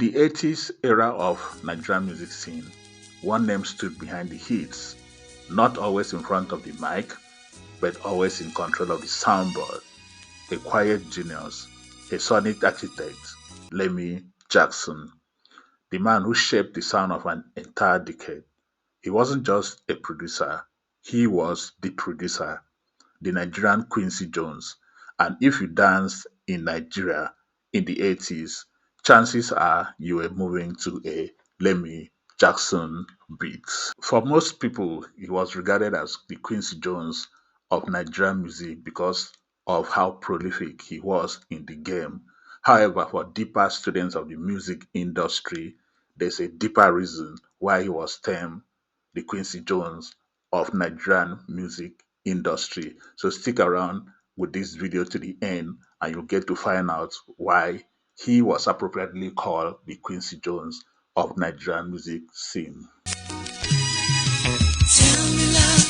The 80s era of Nigerian music scene, one name stood behind the hits, not always in front of the mic, but always in control of the soundboard. A quiet genius, a sonic architect, Lemmy Jackson, the man who shaped the sound of an entire decade. He wasn't just a producer, he was the producer, the Nigerian Quincy Jones. And if you danced in Nigeria in the 80s, chances are you were moving to a Lemmy Jackson beat. For most people, he was regarded as the Quincy Jones of Nigerian music because of how prolific he was in the game. However, for deeper students of the music industry, there's a deeper reason why he was termed the Quincy Jones of Nigerian music industry. So stick around with this video to the end and you'll get to find out why he was appropriately called the Quincy Jones of Nigerian music scene. Tell me love,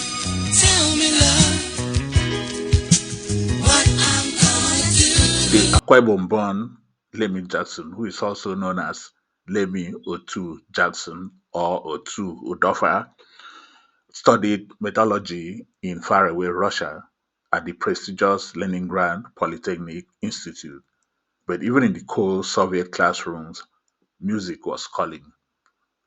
what I'm gonna do. The Akwa Ibom-born Lemmy Jackson, who is also known as Lemmy Otu Jackson or Otu Udofa, studied metallurgy in faraway Russia at the prestigious Leningrad Polytechnic Institute. But even in the cold Soviet classrooms, music was calling.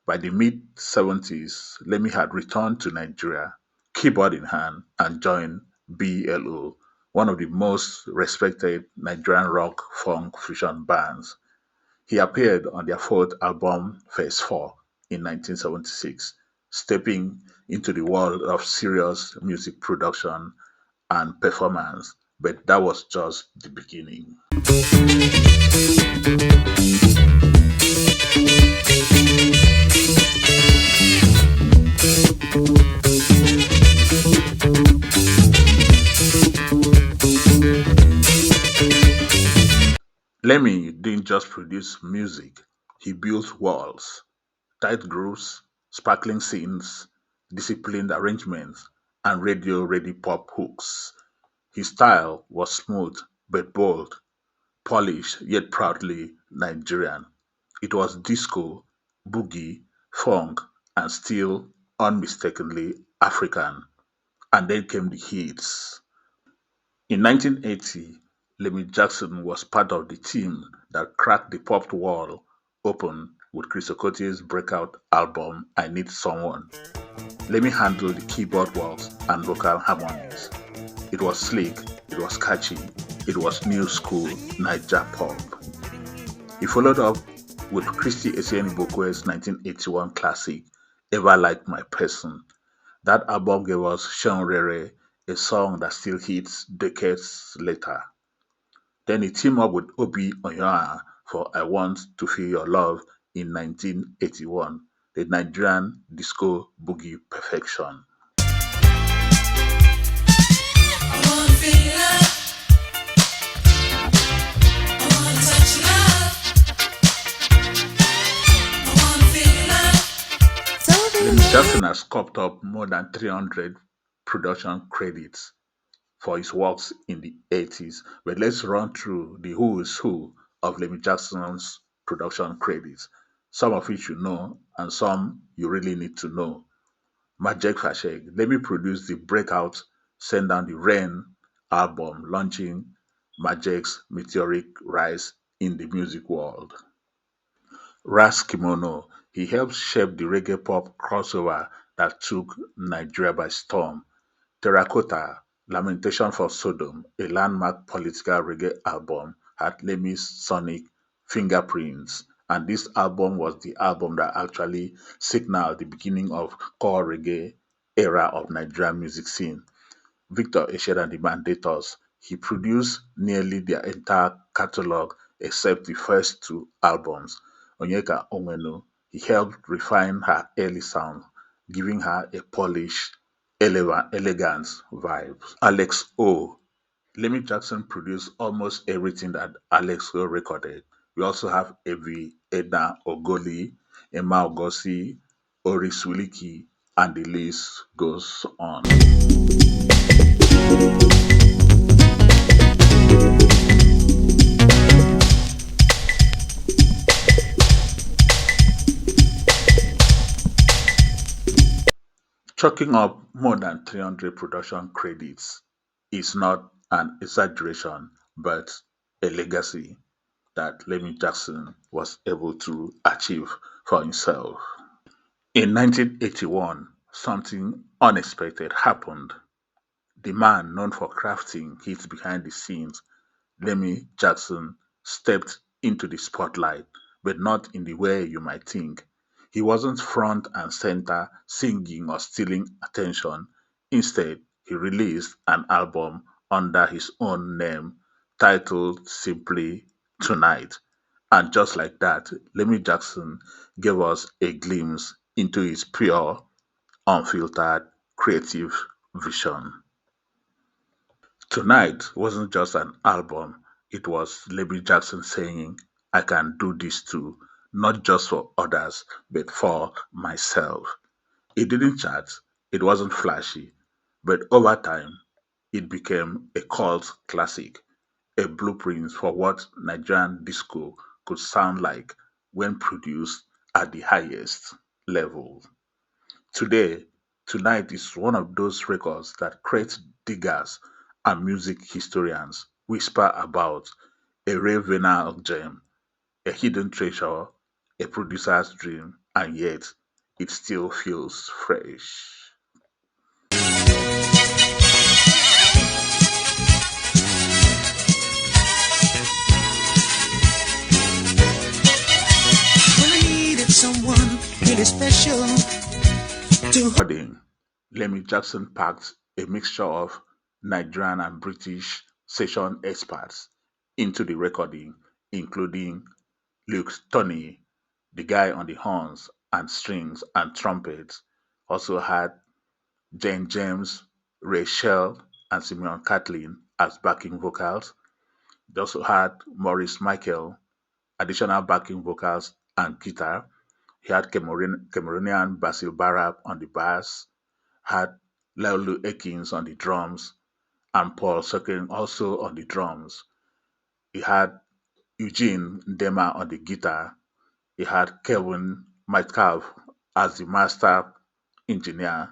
By the mid-70s, Lemmy had returned to Nigeria, keyboard in hand, and joined BLO, one of the most respected Nigerian rock funk fusion bands. He appeared on their fourth album, Phase 4, in 1976, stepping into the world of serious music production and performance, but that was just the beginning. Lemmy didn't just produce music, he built walls, tight grooves, sparkling scenes, disciplined arrangements, and radio-ready pop hooks. His style was smooth but bold, polished yet proudly Nigerian. It was disco, boogie, funk, and still unmistakably African. And then came the hits. In 1980, Lemmy Jackson was part of the team that cracked the pop wall open with Kris Okotie's breakout album I Need Someone. Lemmy handled the keyboard works and vocal harmonies. It was slick, it was catchy, it was new school Naija pop. He followed up with Christy Essien-Igbokwe's 1981 classic, Ever Like My Person. That album gave us Sean Rere, a song that still hits decades later. Then he teamed up with Oby Onyioha for I Want to Feel Your Love in 1981, the Nigerian disco boogie perfection. I wanna feel love. I wanna touch love. I wanna feel love. Lemmy Jackson has copped up more than 300 production credits for his works in the 80s, but let's run through the who is who of Lemmy Jackson's production credits, some of which you know and some you really need to know. Majek Fashek, Lemmy produced the breakout Send Down the Rain album, launching Majek's meteoric rise in the music world. Ras Kimono, he helped shape the reggae pop crossover that took Nigeria by storm. Terracotta, Lamentation for Sodom, a landmark political reggae album, had Lemmy's sonic fingerprints, and this album was the album that actually signaled the beginning of core reggae era of Nigerian music scene. Victor Eshed and the Mandators, he produced nearly their entire catalog except the first two albums. Onyeka Onwenu, he helped refine her early sound, giving her a polished, elegant vibe. Alex O. Lemmy Jackson produced almost everything that Alex O recorded. We also have Evi Edna Ogoli, Emma Ogosi, Oris Wiliki, and the list goes on. Chalking up more than 300 production credits is not an exaggeration, but a legacy that Lemmy Jackson was able to achieve for himself. In 1981, something unexpected happened. The man known for crafting hits behind the scenes, Lemmy Jackson, stepped into the spotlight, but not in the way you might think. He wasn't front and center singing or stealing attention. Instead, he released an album under his own name titled simply Tonight. And just like that, Lemmy Jackson gave us a glimpse into his pure, unfiltered, creative vision. Tonight wasn't just an album, it was Lemmy Jackson saying, I can do this too, not just for others, but for myself. It didn't chart, it wasn't flashy, but over time, it became a cult classic, a blueprint for what Nigerian disco could sound like when produced at the highest level. Today, Tonight is one of those records that crate diggers and music historians whisper about a rare venal gem, a hidden treasure, a producer's dream, and yet it still feels fresh. When I needed someone really special to Recording, Lemmy Jackson packed a mixture of Nigerian and British session experts into the recording, including Luke Tony, the guy on the horns and strings and trumpets, also had Jane James, Rachel, and Simeon Catlin as backing vocals. They also had Maurice Michael, additional backing vocals and guitar. He had Cameroonian Basil Barab on the bass, had Laulu Ekins on the drums, and Paul Sokin also on the drums. He had Eugene Ndema on the guitar. He had Kevin Metcalf as the master engineer.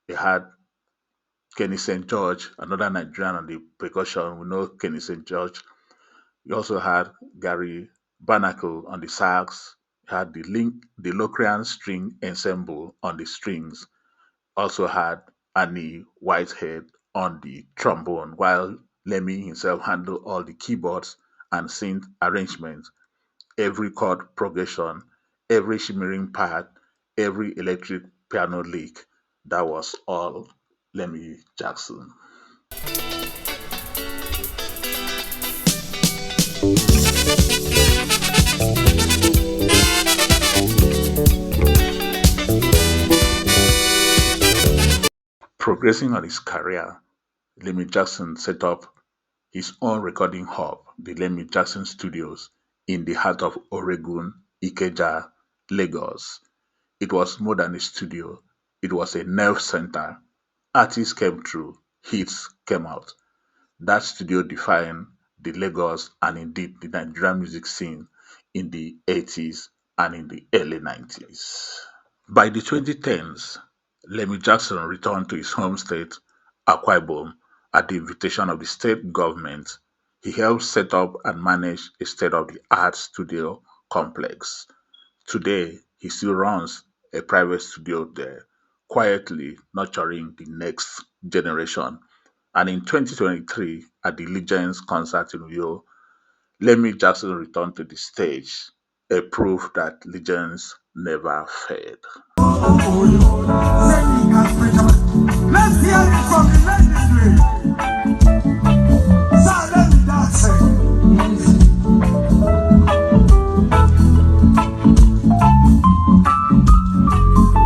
He had Kenny St. George, another Nigerian on the percussion. We know Kenny St. George. We also had Gary Barnacle on the sax. He had the Locrian String Ensemble on the strings. Also had Annie Whitehead on the trombone, while Lemmy himself handled all the keyboards and synth arrangements, every chord progression, every shimmering part, every electric piano lick. That was all Lemmy Jackson. Progressing on his career, Lemmy Jackson set up his own recording hub, the Lemmy Jackson Studios, in the heart of Oregon, Ikeja, Lagos. It was more than a studio, it was a nerve center. Artists came through, hits came out. That studio defined the Lagos and indeed the Nigerian music scene in the 80s and in the early 90s. By the 2010s, Lemmy Jackson returned to his home state, Akwa Ibom, at the invitation of the state government. He helped set up and manage a state-of-the-art studio complex. Today, he still runs a private studio there, quietly nurturing the next generation. And in 2023, at the Legends concert in Uyo, Lemmy Jackson returned to the stage, a proof that legends never fade. let's hear it from the legendary. Silent dancing.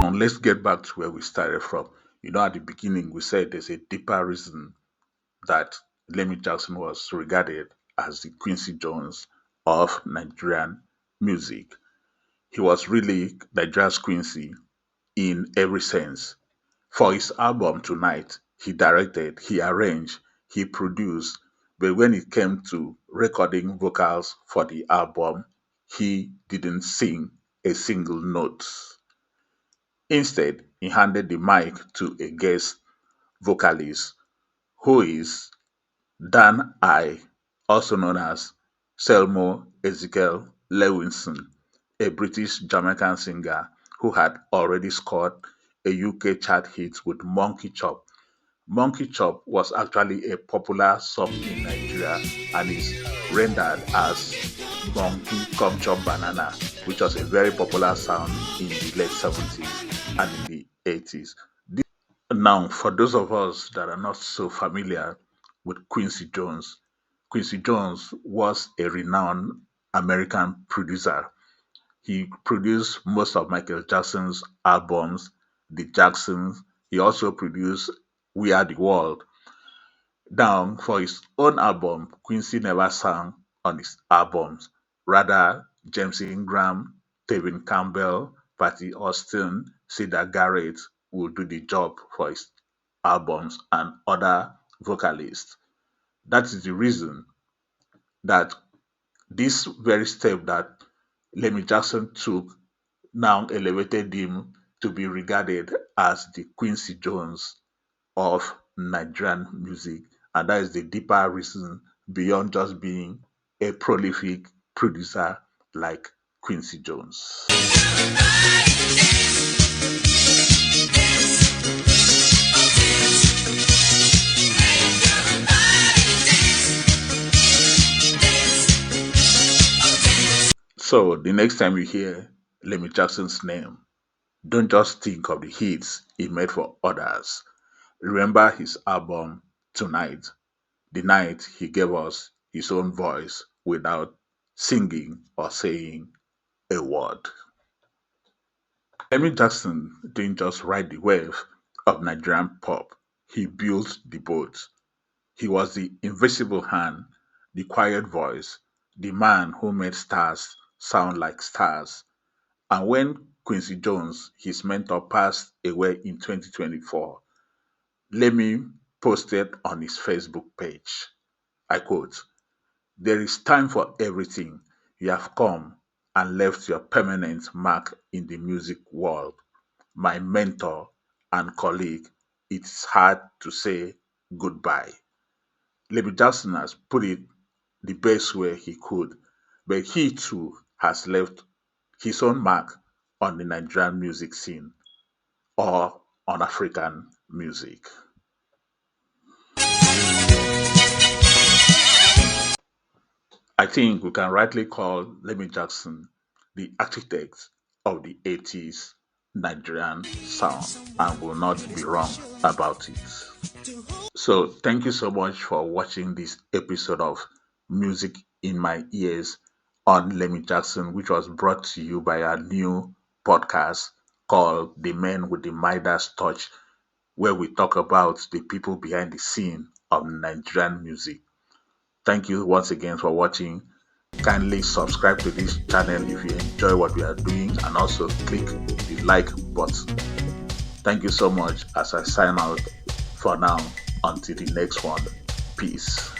And let's get back to where we started from. At the beginning, we said there's a deeper reason that Lemmy Jackson was regarded as the Quincy Jones of Nigerian music. He was really Nigeria's Quincy in every sense. For his album Tonight, he directed, he arranged, he produced, but when it came to recording vocals for the album, he didn't sing a single note. Instead, he handed the mic to a guest vocalist who is Dan I, also known as Selmo Ezekiel Lewinson, a British Jamaican singer who had already scored a UK chart hit with Monkey Chop. Monkey Chop was actually a popular song in Nigeria and is rendered as Monkey Come Chop Banana, which was a very popular sound in the late 70s and in the 80s. Now, for those of us that are not so familiar with Quincy Jones, Quincy Jones was a renowned American producer. He produced most of Michael Jackson's albums, The Jacksons. He also produced We Are the World. Now, for his own album, Quincy never sang on his albums. Rather, James Ingram, Tevin Campbell, Patty Austin, Cedar Garrett will do the job for his albums and other vocalists. That is the reason that this very step that Lemmy Jackson took now elevated him to be regarded as the Quincy Jones of Nigerian music. And that is the deeper reason beyond just being a prolific producer like Quincy Jones. So the next time you hear Lemmy Jackson's name, don't just think of the hits he made for others. Remember his album Tonight, the night he gave us his own voice without singing or saying a word. Lemmy Jackson didn't just ride the wave of Nigerian pop, he built the boat. He was the invisible hand, the quiet voice, the man who made stars sound like stars. And when Quincy Jones, his mentor, passed away in 2024, Lemmy posted on his Facebook page, I quote, "There is time for everything. You have come and left your permanent mark in the music world. My mentor and colleague, it's hard to say goodbye." Lemmy Jackson has put it the best way he could, but he too has left his own mark on the Nigerian music scene or on African music. I think we can rightly call Lemmy Jackson the architect of the 80s Nigerian sound and will not be wrong about it. So, thank you so much for watching this episode of Music in My Ears on Lemmy Jackson, which was brought to you by our new podcast called The Men with the Midas Touch, where we talk about the people behind the scene of Nigerian music. Thank you once again for watching. Kindly subscribe to this channel if you enjoy what we are doing and also click the like button. Thank you so much as I sign out for now. Until the next one, peace.